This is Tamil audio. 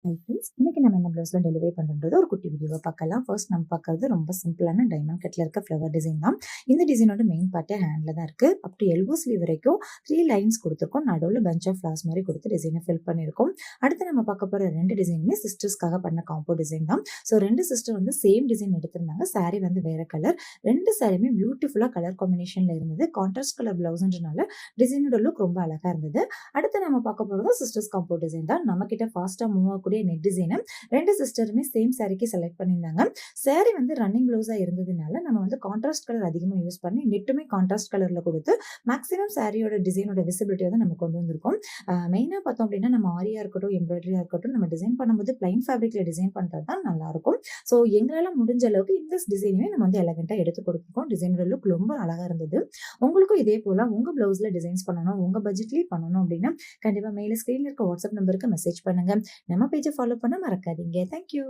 ஹை ஃப்ரெண்ட்ஸ், இன்னைக்கு நம்ம என்ன ப்ளவுஸ்ல டெலிவரி பண்ணுறது ஒரு குட்டி வீடியோவை பார்க்கலாம். ஃபர்ஸ்ட் நம்ம பார்க்கறது ரொம்ப சிம்பிளான டைமண்ட் கட்டில் இருக்க ஃப்ளவர் டிசைன் தான். இந்த டிசைனோட மெயின் பார்ட்டே ஹேண்டில் தான் இருக்குது. அப் டு எல்போ ஸ்லீவ் வரைக்கும் 3 லைன்ஸ் கொடுத்துருக்கோம். நடுவில் பஞ்ச் ஆஃப் ஃப்ளார்ஸ் மாதிரி கொடுத்து டிசைனை ஃபில் பண்ணியிருக்கோம். அடுத்து நம்ம பார்க்க போகிற 2 டிசைனுமே சிஸ்டர்ஸ்க்காக பண்ண காம்போ டிசைன் தான். ஸோ 2 சிஸ்டர் வந்து சேம் டிசைன் எடுத்திருந்தாங்க. சாரீ வந்து வேற கலர். 2 சாரியுமே பியூட்டிஃபுல்லாக கலர் காம்பினேஷனில் இருந்தது. கான்ட்ராஸ்ட் கலர் ப்ளவுஸ்ன்றனால டிசைனோட லுக் ரொம்ப அழகாக இருந்தது. அடுத்து நம்ம பார்க்க போகிறது சிஸ்டர்ஸ் காம்போ டிசைன் தான். நம்ம கிட்ட ஃபாஸ்ட்டாக மூவ் ஆகக்கூடிய நெட் டிசைனை 2 சிஸ்டருமே சேம் சாரிக்கு செலக்ட் பண்ணியிருந்தாங்க. சாரி வந்து ரன்னிங் ப்ளவுஸாக இருந்ததுனால நம்ம வந்து கான்ட்ராஸ்ட் கலர் அதிகமாக யூஸ் பண்ணி நெட்டுமே கான்ட்ராஸ்ட் கலரில் கொடுத்து மேக்ஸிமம் சாரியோட டிசைனோட விசிபிலிட்டி வந்து நம்ம கொண்டு வந்திருக்கோம். மெயினாக பார்த்தோம் அப்படின்னா நம்ம ஆரியாக இருக்கட்டும், எம்ப்ராய்டரியாக இருக்கட்டும், நம்ம டிசைன் பண்ணும்போது பிளைன் ஃபேப்ரிக்கில் டிசைன் பண்ணுறது தான் நல்லாயிருக்கும். ஸோ எங்களால் முடிஞ்ச அளவுக்கு இந்த டிசைனுமே நம்ம வந்து எலகெண்ட்டாக எடுத்து கொடுத்துருக்கோம். டிசைனோட லுக் ரொம்ப அழகாக இருந்தது. உங்களுக்கும் இதே போல் உங்கள் ப்ளவுஸில் டிசைன்ஸ் பண்ணணும், உங்கள் பட்ஜெட்லேயே பண்ணணும் அப்படின்னா கண்டிப்பாக மேலே ஸ்க்ரீனில் இருக்க வாட்ஸ்அப் நம்பருக்கு மெசேஜ் பண்ணுங்கள். நம்ம பேஜை ஃபாலோ பண்ண மறக்காதீங்க. தேங்க்யூ.